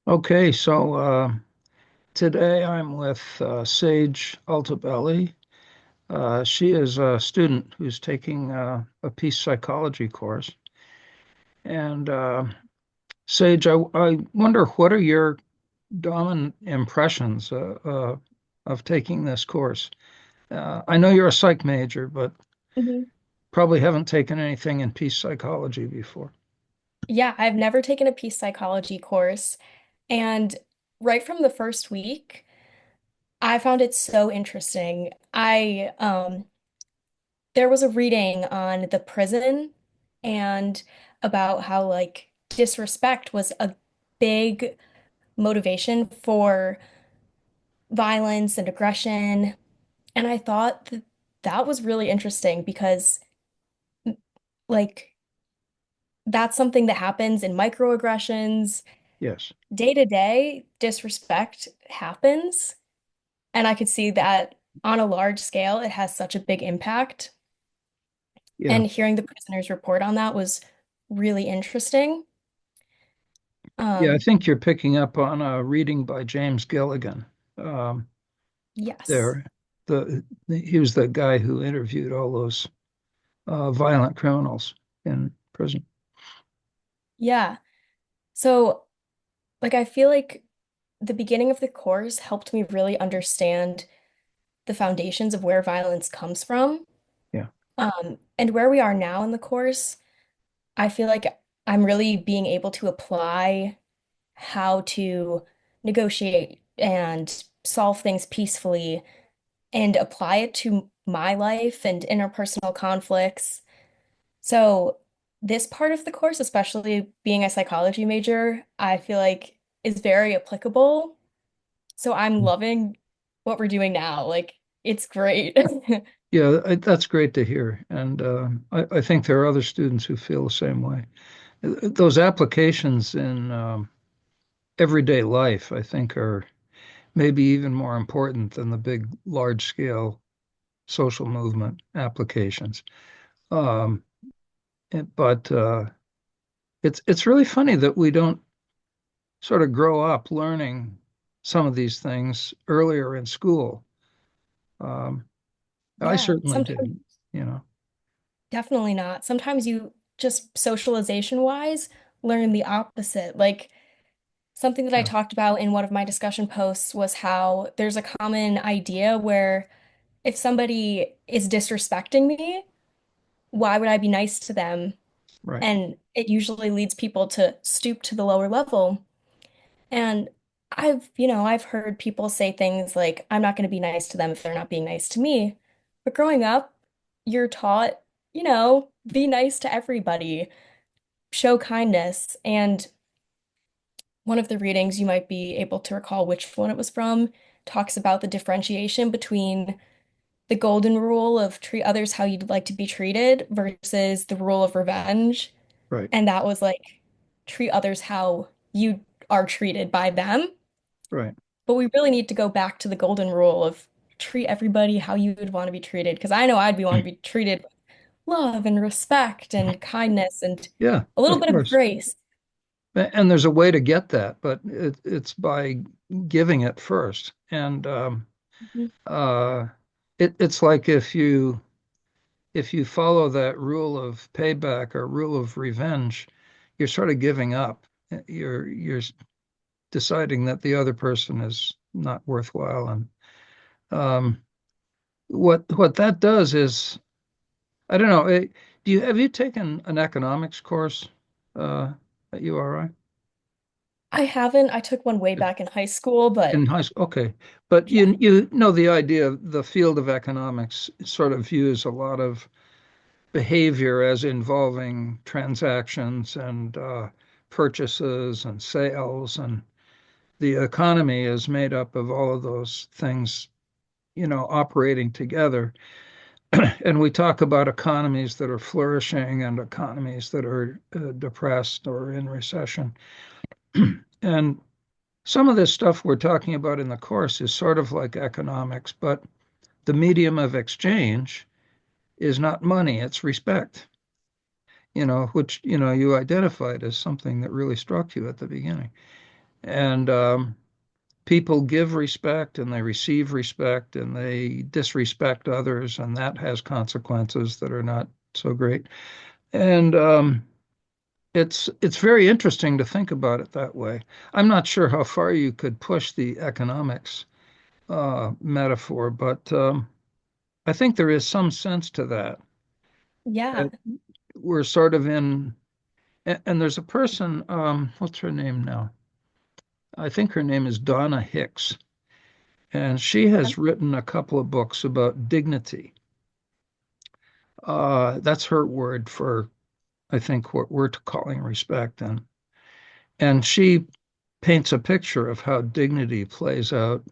Okay, so today I'm with Sage Altobelli. She is a student who's taking a peace psychology course. And Sage, I wonder what are your dominant impressions of taking this course? I know you're a psych major, but Mhm. probably haven't taken anything in peace psychology before. Yeah, I've never taken a peace psychology course. And right from the first week, I found it so interesting. There was a reading on the prison and about how disrespect was a big motivation for violence and aggression. And I thought that that was really interesting because like that's something that happens in microaggressions. Yes. Day to day disrespect happens, and I could see that on a large scale, it has such a big impact. Yeah. And hearing the prisoners report on that was really interesting. Yeah, I Um, think you're picking up on a reading by James Gilligan. Um, yes. there. He was the guy who interviewed all those violent criminals in prison. Yeah. So, I feel like the beginning of the course helped me really understand the foundations of where violence comes from. Yeah, And where we are now in the course, I feel like I'm really being able to apply how to negotiate and solve things peacefully and apply it to my life and interpersonal conflicts. So, this part of the course, especially being a psychology major, I feel like is very applicable. So, I'm loving what we're doing now. It's great. yeah, that's great to hear, and I think there are other students who feel the same way. Those applications in everyday life, I think, are maybe even more important than the big, large-scale social movement applications. Um, but it's really funny that we don't sort of grow up learning some of these things earlier in school. Um, I Yeah, certainly sometimes didn't, you know. definitely not. Sometimes you just socialization wise learn the opposite. Something that I Yeah, talked about in one of my discussion posts was how there's a common idea where if somebody is disrespecting me, why would I be nice to them? right. And it usually leads people to stoop to the lower level. And I've heard people say things like, I'm not going to be nice to them if they're not being nice to me. But growing up, you're taught, be nice to everybody, show kindness. And one of the readings, you might be able to recall which one it was from, talks about the differentiation between the golden rule of treat others how you'd like to be treated versus the rule of revenge. Right, And that was treat others how you are treated by them. right. But we really need to go back to the golden rule of treat everybody how you would want to be treated. Because I know I'd be want to be treated with love and respect and kindness and Yeah, a little of bit of course. grace. And there's a way to get that, but it's by giving it first. And Mhm. uh, it's like if you follow that rule of payback or rule of revenge, you're sort of giving up. You're deciding that the other person is not worthwhile. And um, what that does is, I don't know. Have you taken an economics course at URI? I haven't. I took one way back in high school, but In high school, okay. But yeah. you know the idea, the field of economics sort of views a lot of behavior as involving transactions and purchases and sales, and the economy is made up of all of those things, operating together. And we talk about economies that are flourishing and economies that are depressed or in recession. And some of this stuff we're talking about in the course is sort of like economics, but the medium of exchange is not money, it's respect, which, you identified as something that really struck you at the beginning. And people give respect and they receive respect and they disrespect others, and that has consequences that are not so great. And it's very interesting to think about it that way. I'm not sure how far you could push the economics metaphor, but I think there is some sense to that. Yeah. That we're sort of in, and there's a person, what's her name now? I think her name is Donna Hicks, and she has written a couple of books about dignity. That's her word for, I think, what we're calling respect. And she paints a picture of how dignity plays out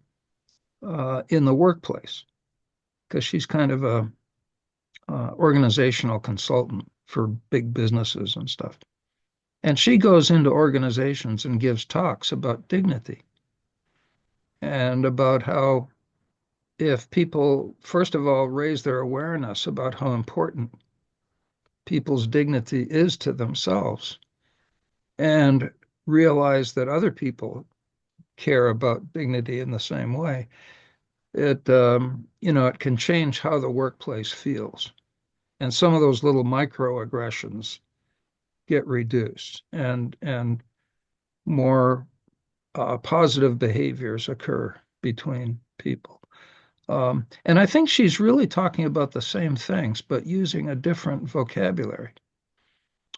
in the workplace, because she's kind of a organizational consultant for big businesses and stuff. And she goes into organizations and gives talks about dignity and about how if people, first of all, raise their awareness about how important people's dignity is to themselves and realize that other people care about dignity in the same way, it can change how the workplace feels. And some of those little microaggressions get reduced and more positive behaviors occur between people. And I think she's really talking about the same things, but using a different vocabulary.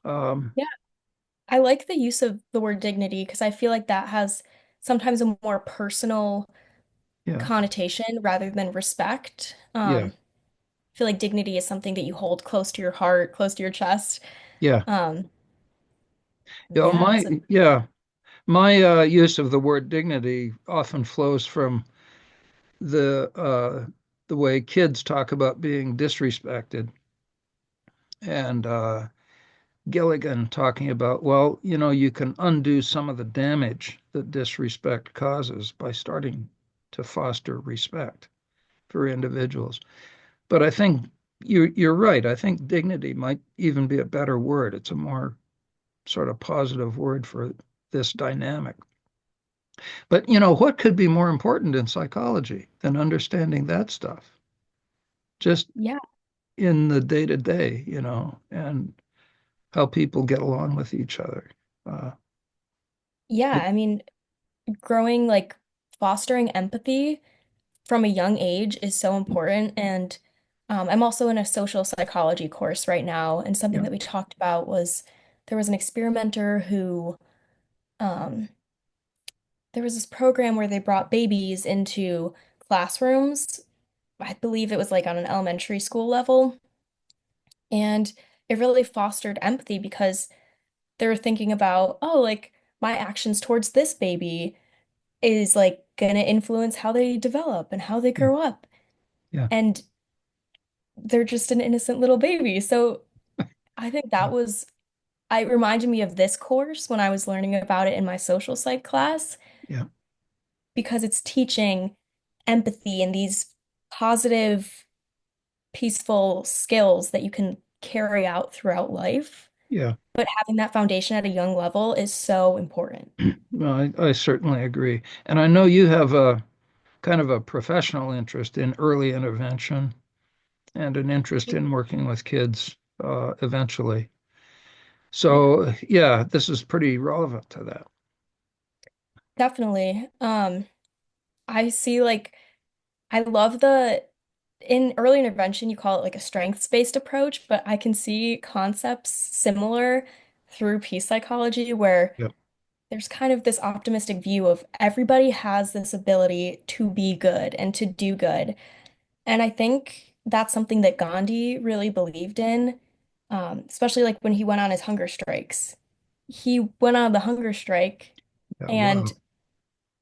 Um, Yeah. I like the use of the word dignity because I feel like that has sometimes a more personal yeah, connotation rather than respect. yeah, I feel like dignity is something that you hold close to your heart, close to your chest. yeah. Um, Yeah, yeah, it's a my use of the word dignity often flows from the the way kids talk about being disrespected, and Gilligan talking about, well, you can undo some of the damage that disrespect causes by starting to foster respect for individuals. But I think you're right. I think dignity might even be a better word. It's a more sort of positive word for this dynamic. But what could be more important in psychology than understanding that stuff? Just yeah. in the day to day, and how people get along with each other. Uh, Yeah, it, I mean, growing like fostering empathy from a young age is so important. And I'm also in a social psychology course right now. And something yeah, that we talked about was there was an experimenter who, um, there was this program where they brought babies into classrooms. I believe it was like on an elementary school level. And it really fostered empathy because they were thinking about, oh, like my actions towards this baby is like gonna influence how they develop and how they yeah, grow up. yeah, And they're just an innocent little baby. So I think that was, it reminded me of this course when I was learning about it in my social psych class yeah, because it's teaching empathy and these positive, peaceful skills that you can carry out throughout life. yeah. But having that foundation at a young level is so important. No, I certainly agree. And I know you have a kind of a professional interest in early intervention and an interest in working with kids eventually. Yeah, So, yeah, this is pretty relevant to that. definitely. I see like I love the in early intervention, you call it like a strengths-based approach, but I can see concepts similar through peace psychology where Yep. there's kind of this optimistic view of everybody has this ability to be good and to do good. And I think that's something that Gandhi really believed in, especially like when he went on his hunger strikes. He went on the hunger strike Yeah. and Wow.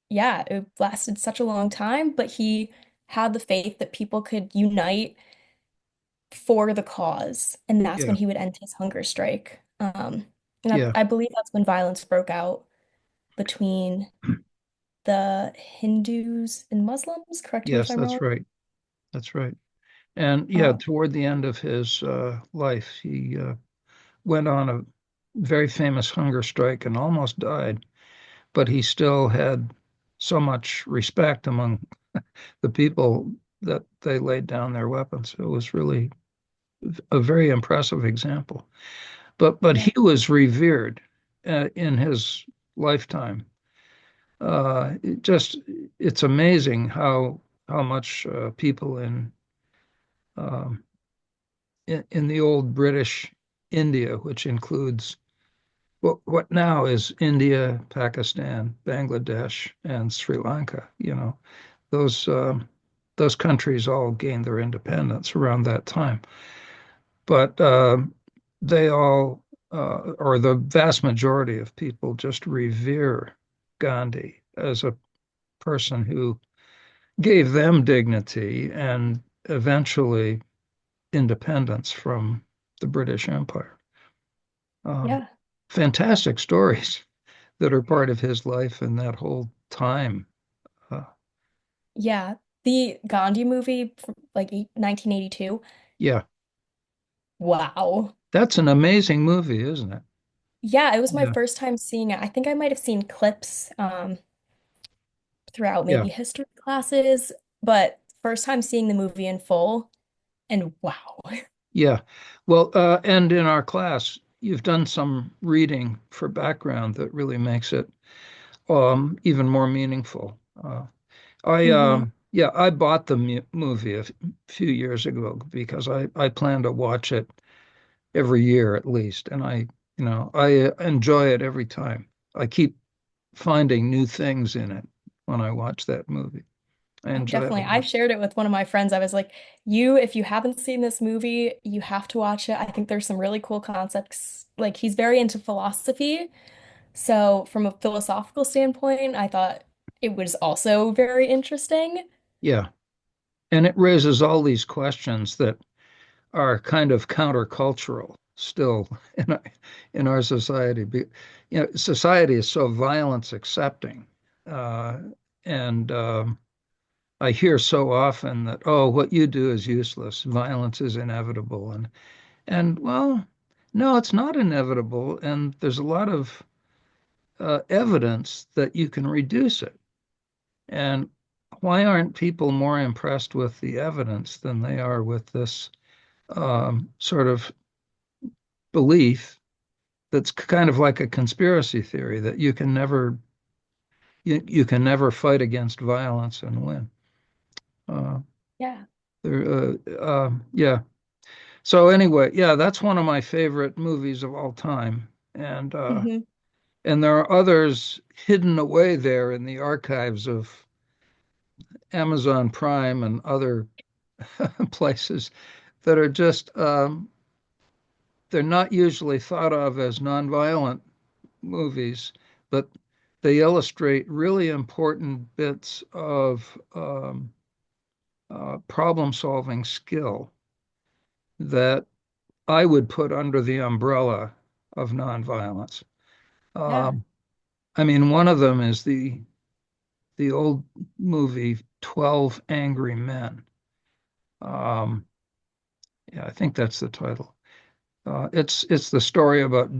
yeah, it lasted such a long time, but he had the faith that people could unite for the cause, and that's when Yeah. he would end his hunger strike. And Yeah. I believe that's when violence broke out between the Hindus and Muslims. Correct me if Yes, I'm that's wrong. right. That's right. And yeah, Uh, toward the end of his life, he went on a very famous hunger strike and almost died. but he still had so much respect among the people that they laid down their weapons. It was really a very impressive example. But Yeah. he was revered in his lifetime. It just it's amazing how much people um, in the old British India, which includes what now is India, Pakistan, Bangladesh, and Sri Lanka. Those those countries all gained their independence around that time, but they all, or the vast majority of people, just revere Gandhi as a person who gave them dignity and eventually independence from the British Empire. Um, Yeah. Fantastic stories that are part of his life and that whole time. Uh, Yeah. The Gandhi movie from like 1982. yeah, Wow. that's an amazing movie, isn't it? Yeah, it was my Yeah, first time seeing it. I think I might have seen clips throughout yeah, maybe history classes, but first time seeing the movie in full, and wow. yeah. Well, and in our class, you've done some reading for background that really makes it even more meaningful. Hmm. Yeah, I bought the movie a few years ago because I plan to watch it every year at least, and I enjoy it every time. I keep finding new things in it when I watch that movie. I Oh, enjoy it a definitely. I lot. shared it with one of my friends. I was like, if you haven't seen this movie, you have to watch it. I think there's some really cool concepts. Like, he's very into philosophy. So, from a philosophical standpoint, I thought it was also very interesting. Yeah, and it raises all these questions that are kind of countercultural still in our society. Society is so violence accepting, uh, and I hear so often that, oh, what you do is useless, violence is inevitable, and well, no, it's not inevitable, and there's a lot of evidence that you can reduce it. And why aren't people more impressed with the evidence than they are with this sort of belief that's kind of like a conspiracy theory that you can never fight against violence and win. Uh, Yeah. yeah. So anyway, yeah, that's one of my favorite movies of all time, Hmm. and there are others hidden away there in the archives of Amazon Prime and other places that are just they're not usually thought of as nonviolent movies, but they illustrate really important bits of problem solving skill that I would put under the umbrella of nonviolence. Yeah. Um, I mean, one of them is the old movie 12 Angry Men. Um, yeah, I think that's the title. It's the story about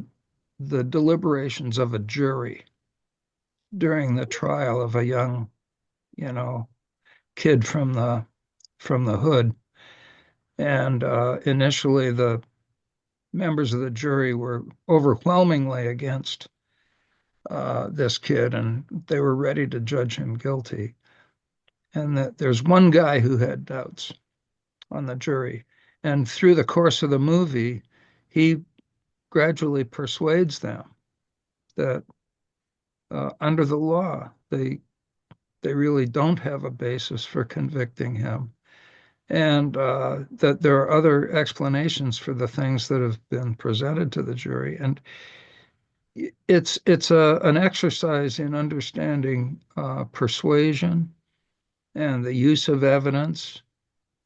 the deliberations of a jury during the trial of a young, you know, kid from the hood. And initially, the members of the jury were overwhelmingly against this kid, and they were ready to judge him guilty. And that there's one guy who had doubts on the jury, and through the course of the movie, he gradually persuades them that under the law, they really don't have a basis for convicting him, and that there are other explanations for the things that have been presented to the jury. And it's an exercise in understanding persuasion and the use of evidence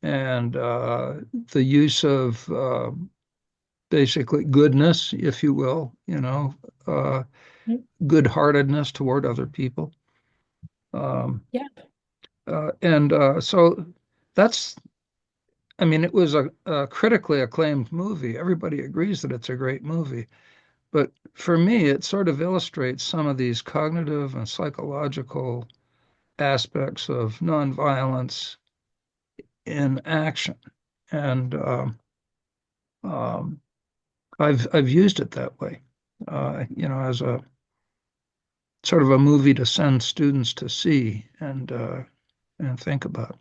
and the use of basically goodness, if you will, uh, good-heartedness toward other people. Um, Yeah. and so that's, I mean, it was a critically acclaimed movie. Everybody agrees that it's a great movie. But for me, it sort of illustrates some of these cognitive and psychological aspects of nonviolence in action. And um, I've used it that way, as a sort of a movie to send students to see and think about.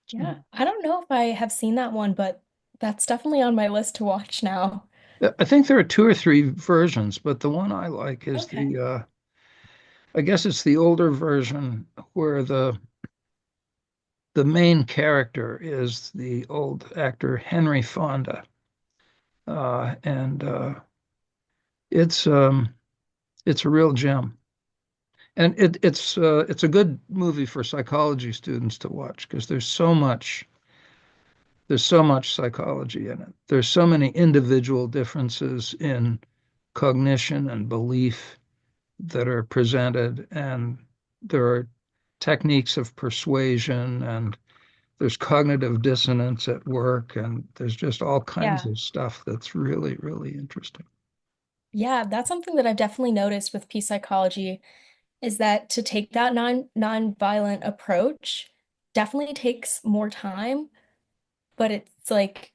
Yeah, I don't know if I have seen that one, but that's definitely on my list to watch now. I think there are two or three versions, but the one I like is Okay. I guess it's the older version where the main character is the old actor Henry Fonda, and it's um, it's a real gem, and it's a good movie for psychology students to watch because there's so much psychology in it. There's so many individual differences in cognition and belief that are presented, and there are techniques of persuasion, and there's cognitive dissonance at work, and there's just all kinds Yeah. of stuff that's really, really interesting. Yeah, that's something that I've definitely noticed with peace psychology is that to take that non-violent approach definitely takes more time, but it's like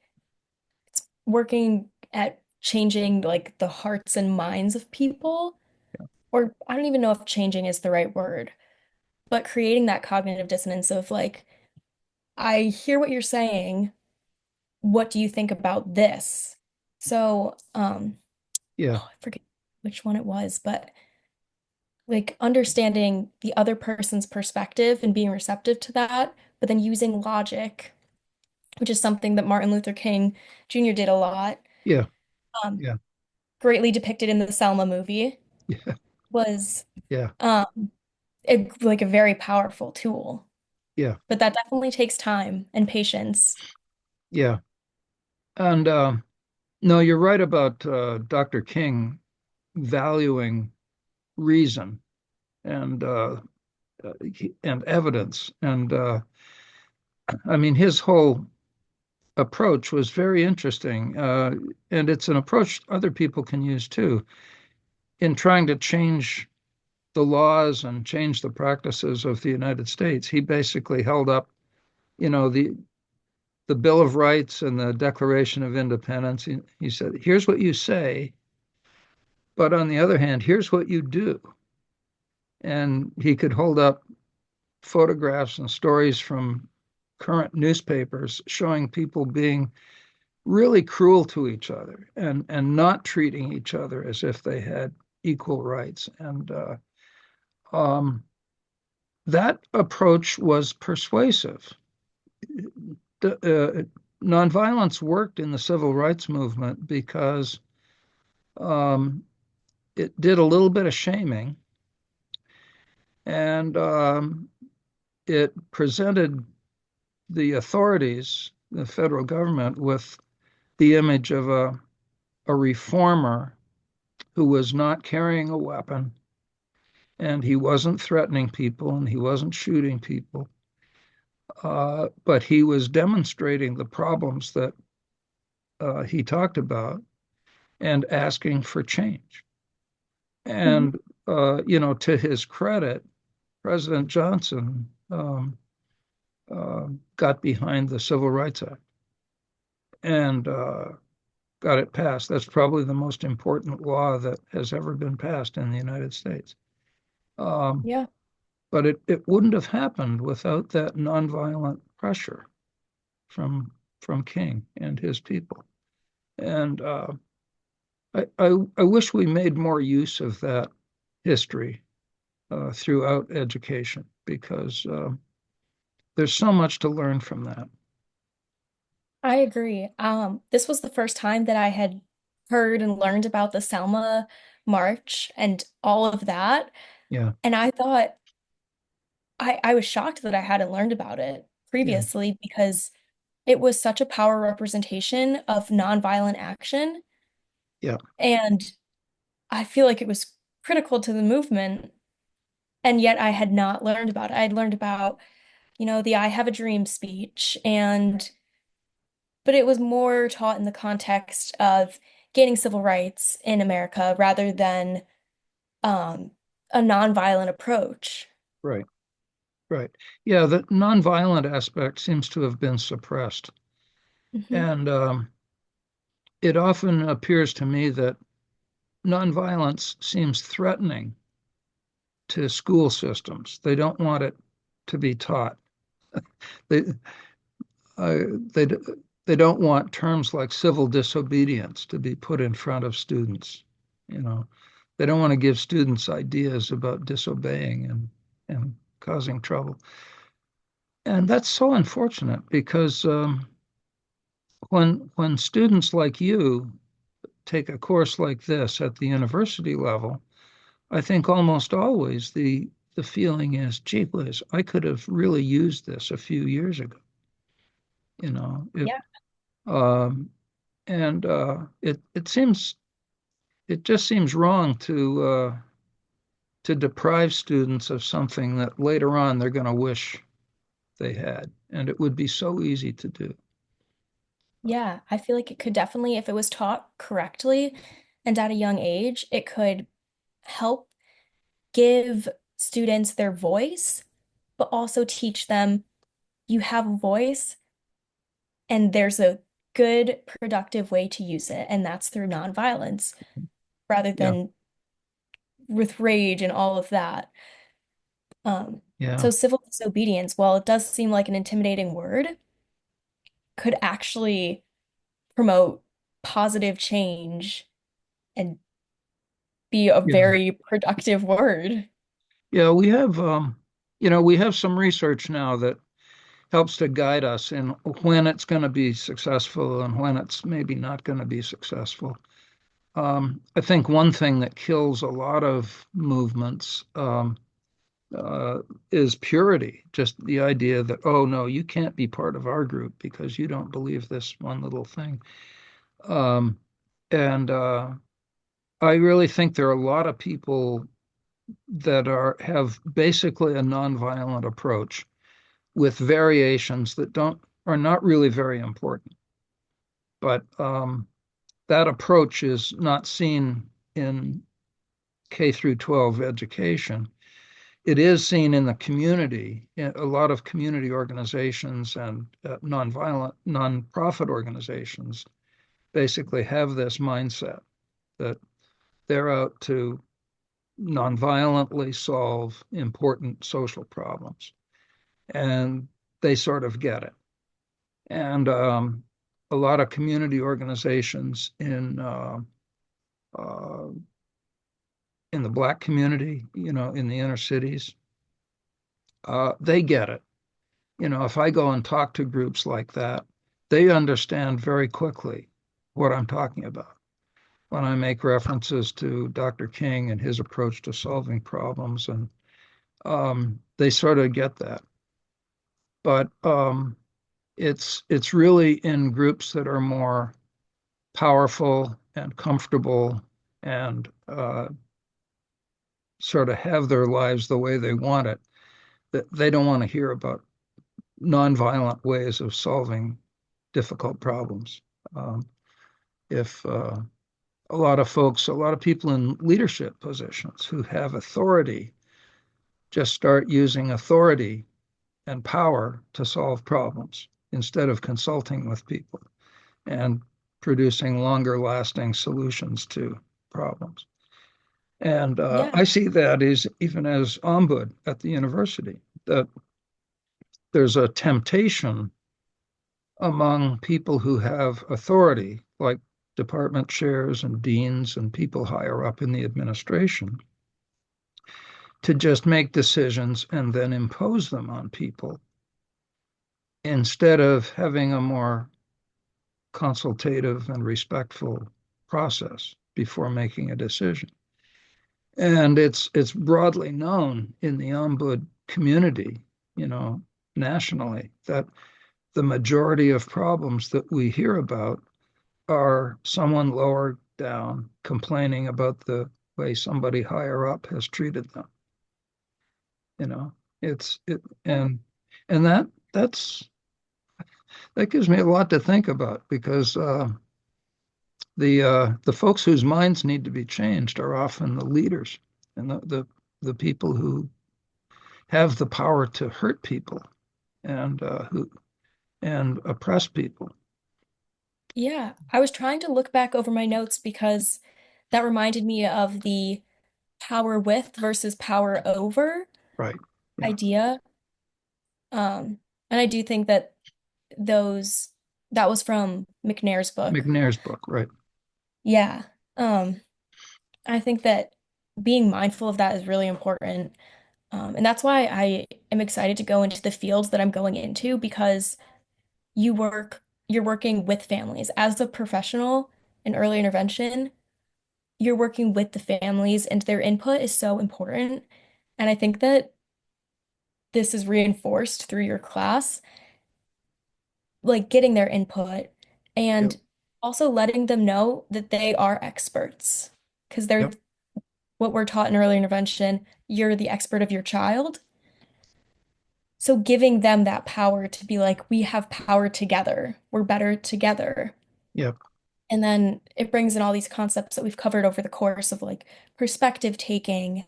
it's working at changing like the hearts and minds of people, or I don't even know if changing is the right word, but creating that cognitive dissonance of like, I hear what you're saying. What do you think about this? So, Yeah, oh, I forget which one it was, but like understanding the other person's perspective and being receptive to that, but then using logic, which is something that Martin Luther King Jr. did a lot, yeah, um, yeah, greatly depicted in the Selma movie, yeah, was yeah, um, like a very powerful tool. yeah, But that definitely takes time and patience. yeah. And no, you're right about Dr. King valuing reason and and evidence. And I mean, his whole approach was very interesting, and it's an approach other people can use too in trying to change the laws and change the practices of the United States. He basically held up, you know, the Bill of Rights and the Declaration of Independence. He said, "Here's what you say, but on the other hand, here's what you do." And he could hold up photographs and stories from current newspapers showing people being really cruel to each other and not treating each other as if they had equal rights. And um, that approach was persuasive. Uh, Nonviolence worked in the civil rights movement because um, it did a little bit of shaming, and it presented the authorities, the federal government, with the image of a reformer who was not carrying a weapon, and he wasn't threatening people, and he wasn't shooting people, but he was demonstrating the problems that he talked about and asking for change. Mhm. And to his credit, President Johnson got behind the Civil Rights Act and got it passed. That's probably the most important law that has ever been passed in the United States. Um, Yeah. but it wouldn't have happened without that nonviolent pressure from from King and his people. And I wish we made more use of that history throughout education because there's so much to learn from that. I agree. This was the first time that I had heard and learned about the Selma March and all of that. Yeah, And I thought I was shocked that I hadn't learned about it yeah, previously because it was such a power representation of nonviolent action. yeah, And I feel like it was critical to the movement. And yet I had not learned about it. I had learned about, the I Have a Dream speech, but it was more taught in the context of gaining civil rights in America rather than um, a nonviolent approach. Right, right. Yeah, the nonviolent aspect seems to have been suppressed. Hmm. And it often appears to me that nonviolence seems threatening to school systems. They don't want it to be taught. They uh, they they don't want terms like civil disobedience to be put in front of students. You know, they don't want to give students ideas about disobeying and causing trouble. And that's so unfortunate because when students like you take a course like this at the university level, I think almost always the feeling is, gee whiz, I could have really used this a few years ago. You know, it, Yeah. um, and it just seems wrong to deprive students of something that later on they're going to wish they had, and it would be so easy to do. Yeah, I feel like it could definitely, if it was taught correctly and at a young age, it could help give students their voice, but also teach them you have a voice and there's a good, productive way to use it, and that's through nonviolence rather Yeah, than with rage and all of that. Um, yeah, so civil disobedience, while it does seem like an intimidating word, could actually promote positive change and be a yeah, very productive word. yeah. We have some research now that helps to guide us in when it's going to be successful and when it's maybe not going to be successful. I think one thing that kills a lot of movements uh, is purity, just the idea that, oh, no, you can't be part of our group because you don't believe this one little thing. Um, and I really think there are a lot of people that have basically a nonviolent approach with variations that don't are not really very important. But that approach is not seen in K through 12 education. It is seen in the community. A lot of community organizations and nonviolent nonprofit organizations basically have this mindset that they're out to nonviolently solve important social problems, and they sort of get it. And a lot of community organizations uh, in the Black community, in the inner cities, they get it. If I go and talk to groups like that, they understand very quickly what I'm talking about when I make references to Dr. King and his approach to solving problems, and they sort of get that. But it's really in groups that are more powerful and comfortable and sort of have their lives the way they want it, that they don't want to hear about nonviolent ways of solving difficult problems. Um, if a lot of people in leadership positions who have authority just start using authority and power to solve problems instead of consulting with people and producing longer lasting solutions to problems. And Yeah. I see that as even as ombud at the university, that there's a temptation among people who have authority, like department chairs and deans and people higher up in the administration, to just make decisions and then impose them on people instead of having a more consultative and respectful process before making a decision. And it's broadly known in the ombud community, you know, nationally, that the majority of problems that we hear about are someone lower down complaining about the way somebody higher up has treated them. You know, it's it Yeah. and that gives me a lot to think about because The folks whose minds need to be changed are often the leaders and the people who have the power to hurt people and who and oppress people. Yeah, I was trying to look back over my notes because that reminded me of the power with versus power over Right. Yeah. idea. And I do think that those that was from McNair's book. McNair's book. Right. Yeah. Um, I think that being mindful of that is really important. And that's why I am excited to go into the fields that I'm going into because you're working with families. As a professional in early intervention, you're working with the families and their input is so important. And I think that this is reinforced through your class, like getting their input Yep. and also letting them know that they are experts. Because they're Yep. what we're taught in early intervention, you're the expert of your child. So giving them that power to be like, we have power together. We're better together. Yep. And then it brings in all these concepts that we've covered over the course of like perspective taking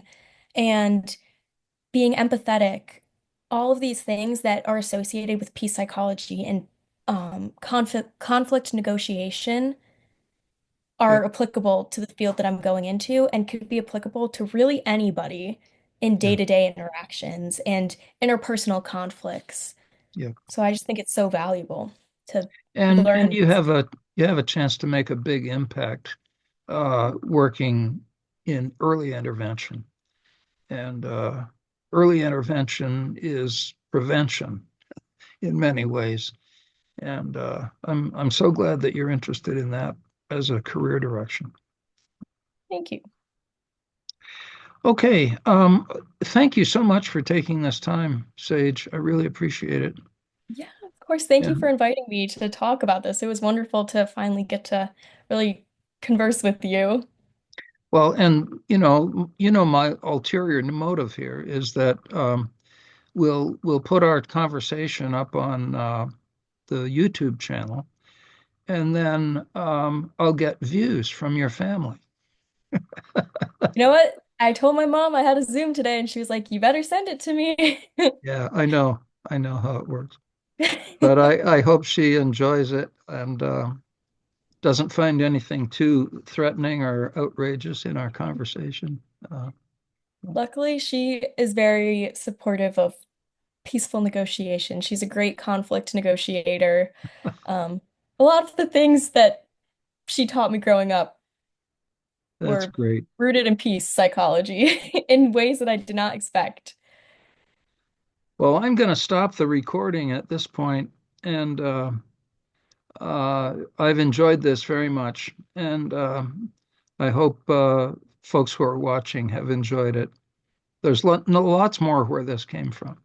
and being empathetic, all of these things that are associated with peace psychology and conflict negotiation Yep. are applicable to the field that I'm going into and could be applicable to really anybody in Yep. day-to-day interactions and interpersonal conflicts. Yep. So I just think it's so valuable to And learn these. you have a chance to make a big impact working in early intervention. And early intervention is prevention in many ways. And I'm so glad that you're interested in that as a career direction. Thank you. Okay. Thank you so much for taking this time, Sage. I really appreciate it. Yeah, of course. Thank you for And inviting me to talk about this. It was wonderful to finally get to really converse with you. well, and my ulterior motive here is that we'll put our conversation up on the YouTube channel, and then I'll get views from your family. You know what? I told my mom I had a Zoom today, and she was like, "You better send it to me." Yeah, I know how it works, but I hope she enjoys it and doesn't find anything too threatening or outrageous in our conversation. Uh, Luckily, she is very supportive of peaceful negotiation. She's a great conflict negotiator. Um, a lot of the things that she taught me growing up that's were great. rooted in peace psychology in ways that I did not expect. Well, I'm going to stop the recording at this point, and I've enjoyed this very much, and I hope folks who are watching have enjoyed it. There's lots more where this came from.